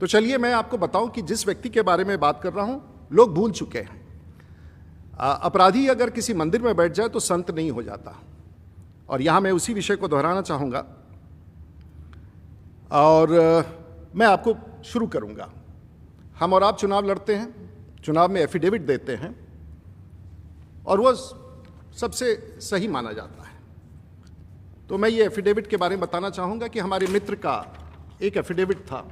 तो चलिए मैं आपको बताऊं कि जिस व्यक्ति के बारे में बात कर रहा हूं लोग भूल चुके हैं। अपराधी अगर किसी मंदिर में बैठ जाए तो संत नहीं हो जाता, और यहां मैं उसी विषय को दोहराना चाहूंगा और मैं आपको शुरू करूंगा। हम और आप चुनाव लड़ते हैं, चुनाव में एफिडेविट देते हैं और वो सबसे सही माना जाता है। तो मैं ये एफिडेविट के बारे में बताना चाहूंगा कि हमारे मित्र का एक एफिडेविट था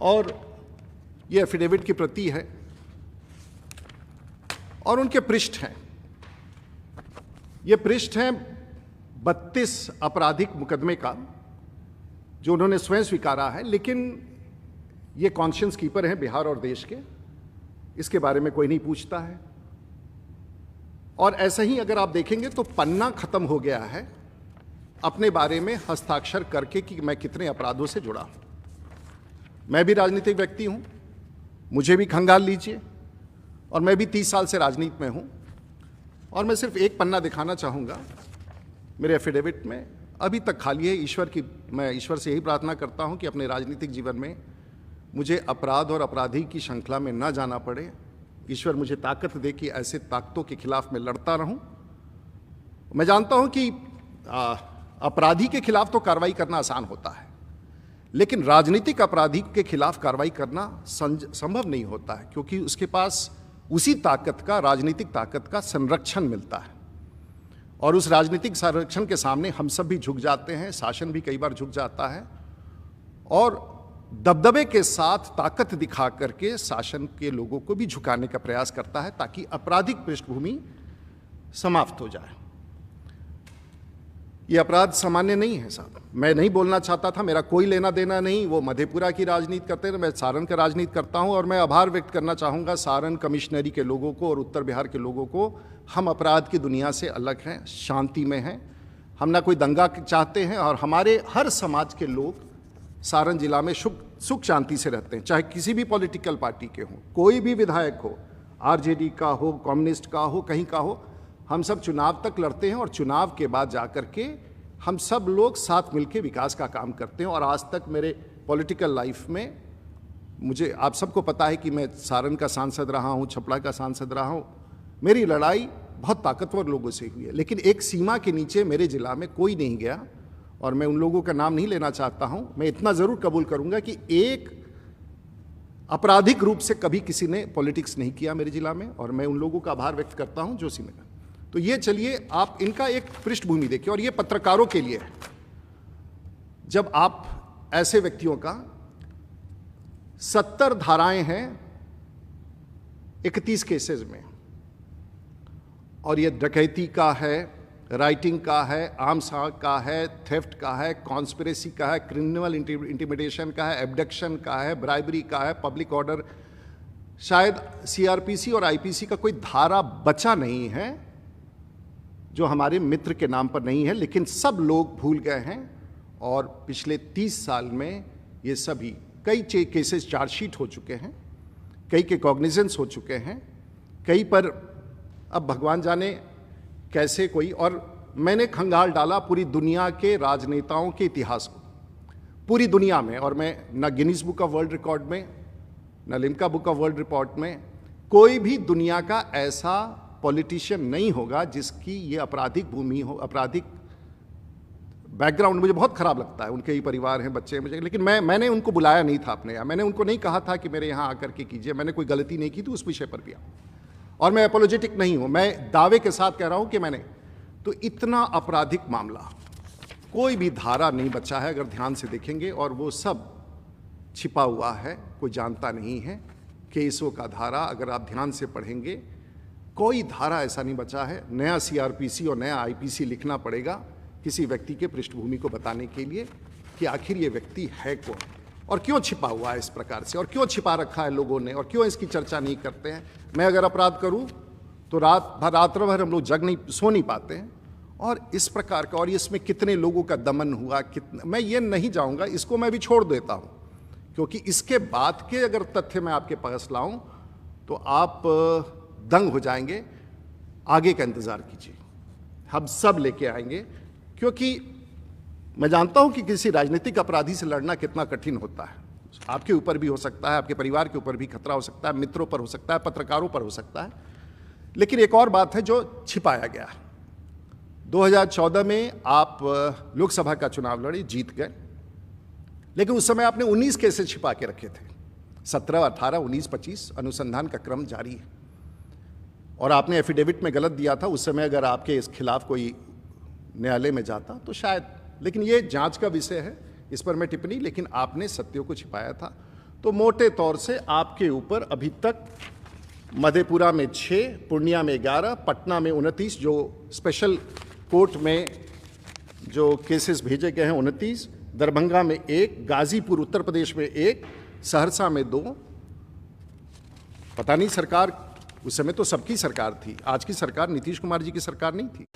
और ये एफिडेविट की प्रति है और उनके पृष्ठ हैं। ये पृष्ठ हैं 32 आपराधिक मुकदमे का जो उन्होंने स्वयं स्वीकारा है, लेकिन ये कॉन्शियंस कीपर हैं बिहार और देश के, इसके बारे में कोई नहीं पूछता है। और ऐसे ही अगर आप देखेंगे तो पन्ना खत्म हो गया है अपने बारे में हस्ताक्षर करके कि मैं कितने अपराधों से जुड़ा हूं। मैं भी राजनीतिक व्यक्ति हूं, मुझे भी खंगाल लीजिए, और मैं भी 30 साल से राजनीति में हूं। और मैं सिर्फ एक पन्ना दिखाना चाहूँगा मेरे एफिडेविट में, अभी तक खाली है। मैं ईश्वर से यही प्रार्थना करता हूं कि अपने राजनीतिक जीवन में मुझे अपराध और अपराधी की श्रृंखला में न जाना पड़े। ईश्वर मुझे ताकत दे कि ऐसे ताकतों के खिलाफ मैं लड़ता रहूं। मैं जानता हूं कि अपराधी के खिलाफ तो कार्रवाई करना आसान होता है, लेकिन राजनीतिक अपराधी के खिलाफ कार्रवाई करना संभव नहीं होता है, क्योंकि उसके पास उसी ताकत का, राजनीतिक ताकत का संरक्षण मिलता है। और उस राजनीतिक संरक्षण के सामने हम सब भी झुक जाते हैं, शासन भी कई बार झुक जाता है और दबदबे के साथ ताकत दिखा करके शासन के लोगों को भी झुकाने का प्रयास करता है ताकि आपराधिक पृष्ठभूमि समाप्त हो जाए। ये अपराध सामान्य नहीं है साहब। मैं नहीं बोलना चाहता था, मेरा कोई लेना देना नहीं। वो मधेपुरा की राजनीति करते हैं, मैं सारण का राजनीति करता हूं। और मैं आभार व्यक्त करना चाहूँगा सारण कमिश्नरी के लोगों को और उत्तर बिहार के लोगों को। हम अपराध की दुनिया से अलग हैं, शांति में हैं, हम ना कोई दंगा चाहते हैं। और हमारे हर समाज के लोग सारण जिला में सुख शांति से रहते हैं, चाहे किसी भी पॉलिटिकल पार्टी के हों, कोई भी विधायक हो, आरजेडी का हो, कम्युनिस्ट का हो, कहीं का हो। हम सब चुनाव तक लड़ते हैं और चुनाव के बाद जाकर के हम सब लोग साथ मिलकर विकास का काम करते हैं। और आज तक मेरे पॉलिटिकल लाइफ में मुझे, आप सबको पता है कि मैं सारण का सांसद रहा हूँ, छपरा का सांसद रहा हूँ। मेरी लड़ाई बहुत ताकतवर लोगों से हुई है, लेकिन एक सीमा के नीचे मेरे जिला में कोई नहीं गया। और मैं उन लोगों का नाम नहीं लेना चाहता हूं। मैं इतना जरूर कबूल करूंगा कि एक आपराधिक रूप से कभी किसी ने पॉलिटिक्स नहीं किया मेरे जिला में, और मैं उन लोगों का आभार व्यक्त करता हूं जो सीमा। तो ये चलिए आप इनका एक पृष्ठभूमि देखिए, और ये पत्रकारों के लिए है। जब आप ऐसे व्यक्तियों का 70 धाराएं हैं 31 केसेस में, और ये डकैती का है, राइटिंग का है, आर्म्स का है, थेफ्ट का है, कॉन्स्पिरेसी का है, क्रिमिनल इंटिमिडेशन का है, एब्डक्शन का है, ब्राइबरी का है, पब्लिक ऑर्डर। शायद सीआरपीसी और आईपीसी का कोई धारा बचा नहीं है जो हमारे मित्र के नाम पर नहीं है, लेकिन सब लोग भूल गए हैं। और पिछले 30 साल में ये सभी कई केसेस चार्जशीट हो चुके हैं, कई के कॉग्निजेंस हो चुके हैं, कई पर अब भगवान जाने कैसे कोई। और मैंने खंगाल डाला पूरी दुनिया के राजनेताओं के इतिहास को, पूरी दुनिया में। और मैं न Guinness book of world record में, न Limca book of world record में, कोई भी दुनिया का ऐसा पॉलिटिशियन नहीं होगा जिसकी ये आपराधिक भूमि हो, आपराधिक बैकग्राउंड। मुझे बहुत खराब लगता है, उनके ही परिवार हैं, बच्चे हैं मुझे, लेकिन मैंने उनको बुलाया नहीं था अपने यहाँ। मैंने उनको नहीं कहा था कि मेरे यहाँ आकर के कीजिए। मैंने कोई गलती नहीं की थी उस विषय पर भी। और मैं अपोलोजेटिक नहीं हूं, मैं दावे के साथ कह रहा हूं कि मैंने तो इतना आपराधिक मामला, कोई भी धारा नहीं बचा है अगर ध्यान से देखेंगे, और वो सब छिपा हुआ है, कोई जानता नहीं है। केसों का धारा अगर आप ध्यान से पढ़ेंगे, कोई धारा ऐसा नहीं बचा है। नया सीआरपीसी और नया आईपीसी लिखना पड़ेगा किसी व्यक्ति के पृष्ठभूमि को बताने के लिए कि आखिर ये व्यक्ति है कौन और क्यों छिपा हुआ है इस प्रकार से, और क्यों छिपा रखा है लोगों ने, और क्यों इसकी चर्चा नहीं करते हैं। मैं अगर अपराध करूं तो रात्र भर हम लोग सो नहीं पाते हैं। और इस प्रकार का, और इसमें कितने लोगों का दमन हुआ, मैं ये नहीं जाऊंगा, इसको मैं भी छोड़ देता हूं, क्योंकि इसके बाद के अगर तथ्य मैं आपके पास लाऊं तो आप दंग हो जाएंगे। आगे का इंतजार कीजिए, हम सब लेके आएंगे। क्योंकि मैं जानता हूं कि किसी राजनीतिक अपराधी से लड़ना कितना कठिन होता है। आपके ऊपर भी हो सकता है, आपके परिवार के ऊपर भी खतरा हो सकता है, मित्रों पर हो सकता है, पत्रकारों पर हो सकता है। लेकिन एक और बात है जो छिपाया गया। 2014 में आप लोकसभा का चुनाव लड़े, जीत गए, लेकिन उस समय आपने 19 केसेस छिपा के रखे थे। 17, 18, 19, 25 अनुसंधान का क्रम जारी है। और आपने एफिडेविट में गलत दिया था। उस समय अगर आपके इस खिलाफ कोई न्यायालय में जाता तो शायद, लेकिन ये जांच का विषय है, इस पर मैं टिप्पणी, लेकिन आपने सत्यों को छिपाया था। तो मोटे तौर से आपके ऊपर अभी तक मधेपुरा में 6, पूर्णिया में 11, पटना में 29, जो स्पेशल कोर्ट में जो केसेस भेजे गए हैं 29, दरभंगा में 1, गाजीपुर उत्तर प्रदेश में 1, सहरसा में 2। पता नहीं सरकार, उस समय तो सबकी सरकार थी, आज की सरकार नीतीश कुमार जी की सरकार नहीं थी।